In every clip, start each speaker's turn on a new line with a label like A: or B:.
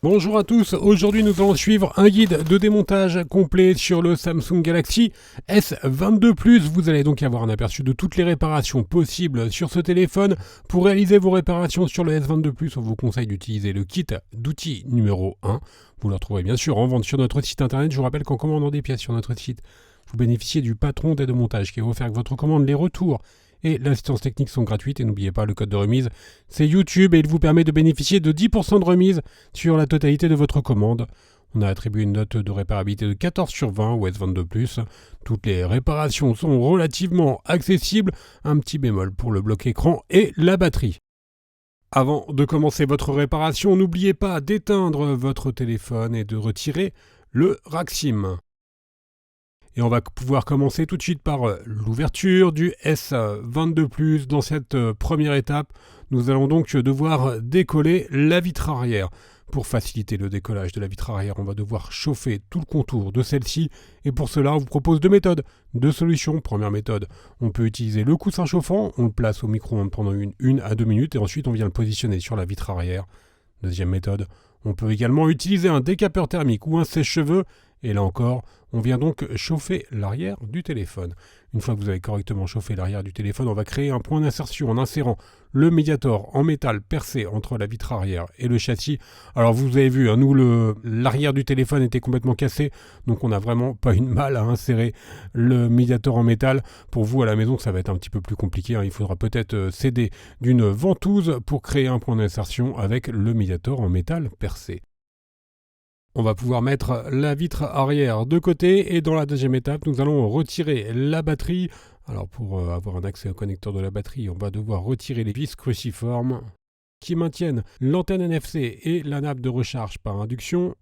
A: Bonjour à tous, aujourd'hui nous allons suivre un guide de démontage complet sur le Samsung Galaxy S22+. Vous allez donc avoir un aperçu de toutes les réparations possibles sur ce téléphone. Pour réaliser vos réparations sur le S22+, on vous conseille d'utiliser le kit d'outils numéro 1. Vous le retrouverez bien sûr en vente sur notre site internet. Je vous rappelle qu'en commandant des pièces sur notre site, vous bénéficiez du patron d'aide au montage qui va vous faire que votre commande, les retours et l'assistance technique sont gratuites. Et n'oubliez pas, le code de remise, c'est YouTube et il vous permet de bénéficier de 10% de remise sur la totalité de votre commande. On a attribué une note de réparabilité de 14 sur 20 au S22+. Toutes les réparations sont relativement accessibles. Un petit bémol pour le bloc écran et la batterie. Avant de commencer votre réparation, n'oubliez pas d'éteindre votre téléphone et de retirer le rack SIM. Et on va pouvoir commencer tout de suite par l'ouverture du S22+. Dans cette première étape, nous allons donc devoir décoller la vitre arrière. Pour faciliter le décollage de la vitre arrière, on va devoir chauffer tout le contour de celle-ci. Et pour cela, on vous propose deux méthodes, deux solutions. Première méthode, on peut utiliser le coussin chauffant. On le place au micro-ondes pendant 1 à 2 minutes et ensuite on vient le positionner sur la vitre arrière. Deuxième méthode, on peut également utiliser un décapeur thermique ou un sèche-cheveux. Et là encore, on vient donc chauffer l'arrière du téléphone. Une fois que vous avez correctement chauffé l'arrière du téléphone, on va créer un point d'insertion en insérant le médiator en métal percé entre la vitre arrière et le châssis. Alors vous avez vu, nous l'arrière du téléphone était complètement cassé, donc on n'a vraiment pas eu de mal à insérer le médiator en métal. Pour vous à la maison, ça va être un petit peu plus compliqué. Il faudra peut-être s'aider d'une ventouse pour créer un point d'insertion avec le médiator en métal percé. On va pouvoir mettre la vitre arrière de côté et dans la deuxième étape, nous allons retirer la batterie. Alors pour avoir un accès au connecteur de la batterie, on va devoir retirer les vis cruciformes qui maintiennent l'antenne NFC et la nappe de recharge par induction.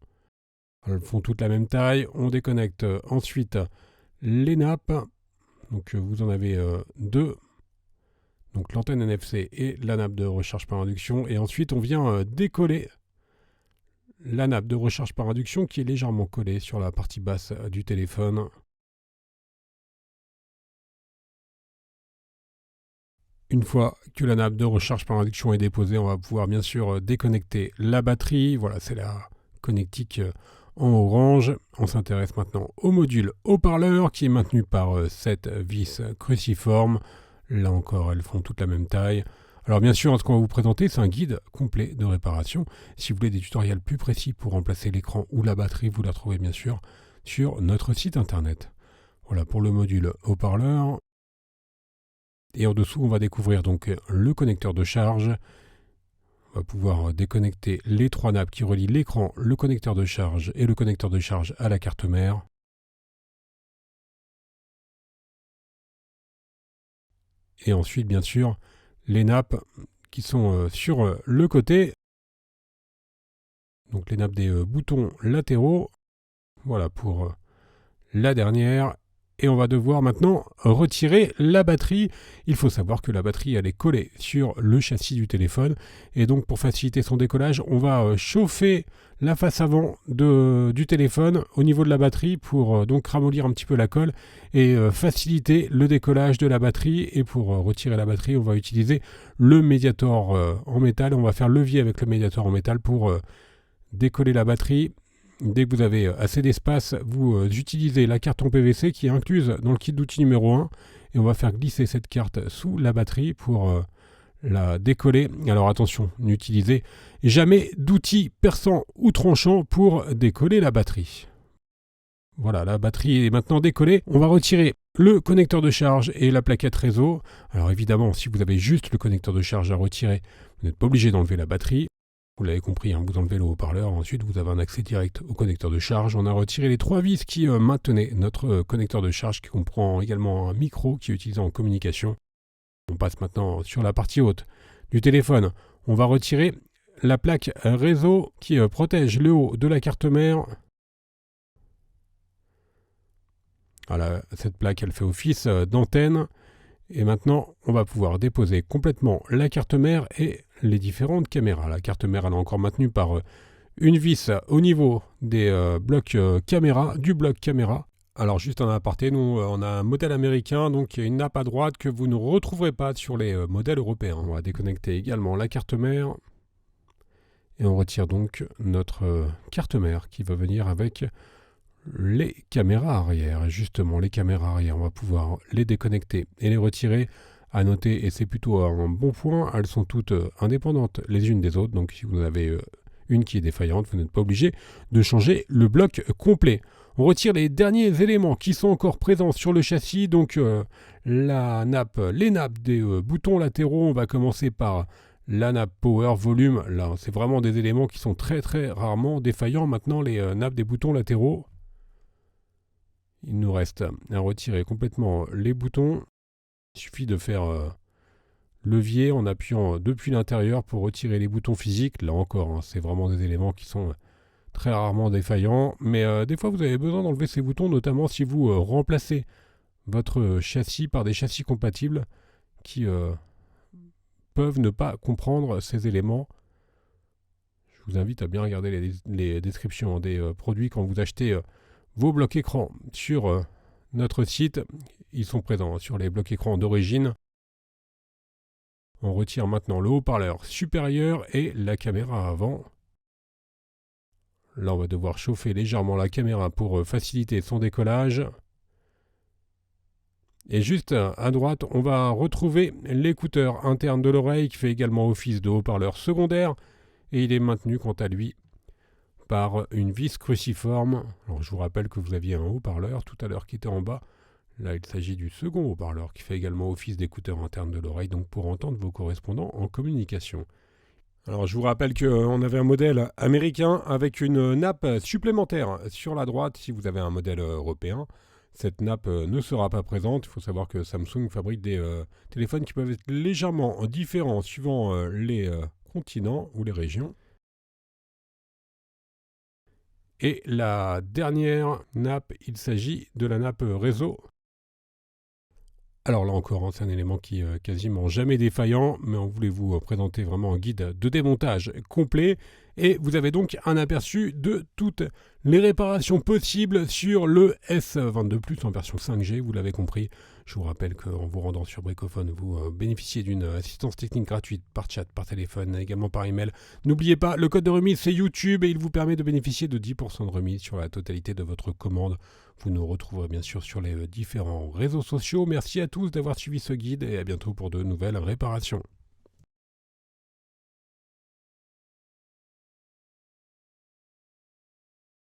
A: Elles font toutes la même taille. On déconnecte ensuite les nappes. Donc vous en avez deux. Donc l'antenne NFC et la nappe de recharge par induction. Et ensuite on vient décoller la nappe de recharge par induction qui est légèrement collée sur la partie basse du téléphone. Une fois que la nappe de recharge par induction est déposée, on va pouvoir bien sûr déconnecter la batterie. Voilà, c'est la connectique en orange. On s'intéresse maintenant au module haut-parleur qui est maintenu par 7 vis cruciformes. Là encore, elles font toute la même taille. Alors bien sûr, ce qu'on va vous présenter, c'est un guide complet de réparation. Si vous voulez des tutoriels plus précis pour remplacer l'écran ou la batterie, vous la trouvez bien sûr sur notre site internet. Voilà pour le module haut-parleur. Et en dessous, on va découvrir donc le connecteur de charge. On va pouvoir déconnecter les trois nappes qui relient l'écran, le connecteur de charge et le connecteur de charge à la carte mère. Et ensuite, bien sûr, les nappes qui sont sur le côté, donc les nappes des boutons latéraux, voilà pour la dernière. Et on va devoir maintenant retirer la batterie. Il faut savoir que la batterie elle est collée sur le châssis du téléphone et donc pour faciliter son décollage, on va chauffer la face avant du téléphone au niveau de la batterie pour donc ramollir un petit peu la colle et faciliter le décollage de la batterie. Et pour retirer la batterie, on va utiliser le médiator en métal. On va faire levier avec le médiator en métal pour décoller la batterie. Dès que vous avez assez d'espace, vous utilisez la carte en PVC qui est incluse dans le kit d'outils numéro 1 et on va faire glisser cette carte sous la batterie pour la décoller. Alors attention, n'utilisez jamais d'outils perçants ou tranchants pour décoller la batterie. Voilà, la batterie est maintenant décollée. On va retirer le connecteur de charge et la plaquette réseau. Alors évidemment, si vous avez juste le connecteur de charge à retirer, vous n'êtes pas obligé d'enlever la batterie. Vous l'avez compris, vous enlevez le haut-parleur, ensuite vous avez un accès direct au connecteur de charge. On a retiré les trois vis qui maintenaient notre connecteur de charge qui comprend également un micro qui est utilisé en communication. On passe maintenant sur la partie haute du téléphone. On va retirer la plaque réseau qui protège le haut de la carte mère. Voilà, cette plaque elle fait office d'antenne. Et maintenant, on va pouvoir déposer complètement la carte mère et les différentes caméras. La carte mère elle est encore maintenue par une vis au niveau des blocs caméra, du bloc caméra. Alors juste en aparté, nous on a un modèle américain, donc il y a une nappe à droite que vous ne retrouverez pas sur les modèles européens. On va déconnecter également la carte mère. Et on retire donc notre carte mère qui va venir avec les caméras arrière. Et justement, les caméras arrière, on va pouvoir les déconnecter et les retirer. À noter, et c'est plutôt un bon point, elles sont toutes indépendantes les unes des autres. Donc si vous en avez une qui est défaillante, vous n'êtes pas obligé de changer le bloc complet. On retire les derniers éléments qui sont encore présents sur le châssis. Donc les nappes des boutons latéraux. On va commencer par la nappe Power Volume. Là, c'est vraiment des éléments qui sont très très rarement défaillants. Maintenant, les nappes des boutons latéraux. Il nous reste à retirer complètement les boutons. Il suffit de faire levier en appuyant depuis l'intérieur pour retirer les boutons physiques. Là encore, c'est vraiment des éléments qui sont très rarement défaillants. Mais des fois, vous avez besoin d'enlever ces boutons, notamment si vous remplacez votre châssis par des châssis compatibles qui peuvent ne pas comprendre ces éléments. Je vous invite à bien regarder les descriptions des produits quand vous achetez vos blocs écrans sur notre site. Ils sont présents sur les blocs écrans d'origine. On retire maintenant le haut-parleur supérieur et la caméra avant. Là, on va devoir chauffer légèrement la caméra pour faciliter son décollage. Et juste à droite, on va retrouver l'écouteur interne de l'oreille qui fait également office de haut-parleur secondaire. Et il est maintenu quant à lui par une vis cruciforme. Alors, je vous rappelle que vous aviez un haut-parleur tout à l'heure qui était en bas. Là, il s'agit du second haut-parleur qui fait également office d'écouteur interne de l'oreille, donc pour entendre vos correspondants en communication. Alors, je vous rappelle qu'on avait un modèle américain avec une nappe supplémentaire sur la droite. Si vous avez un modèle européen, cette nappe ne sera pas présente. Il faut savoir que Samsung fabrique des téléphones qui peuvent être légèrement différents suivant les continents ou les régions. Et la dernière nappe, il s'agit de la nappe réseau. Alors là encore, c'est un élément qui est quasiment jamais défaillant, mais on voulait vous présenter vraiment un guide de démontage complet. Et vous avez donc un aperçu de toutes les réparations possibles sur le S22+ en version 5G, vous l'avez compris. Je vous rappelle qu'en vous rendant sur Bricophone, vous bénéficiez d'une assistance technique gratuite par chat, par téléphone, également par email. N'oubliez pas, le code de remise c'est YouTube et il vous permet de bénéficier de 10% de remise sur la totalité de votre commande. Vous nous retrouverez bien sûr sur les différents réseaux sociaux. Merci à tous d'avoir suivi ce guide et à bientôt pour de nouvelles réparations.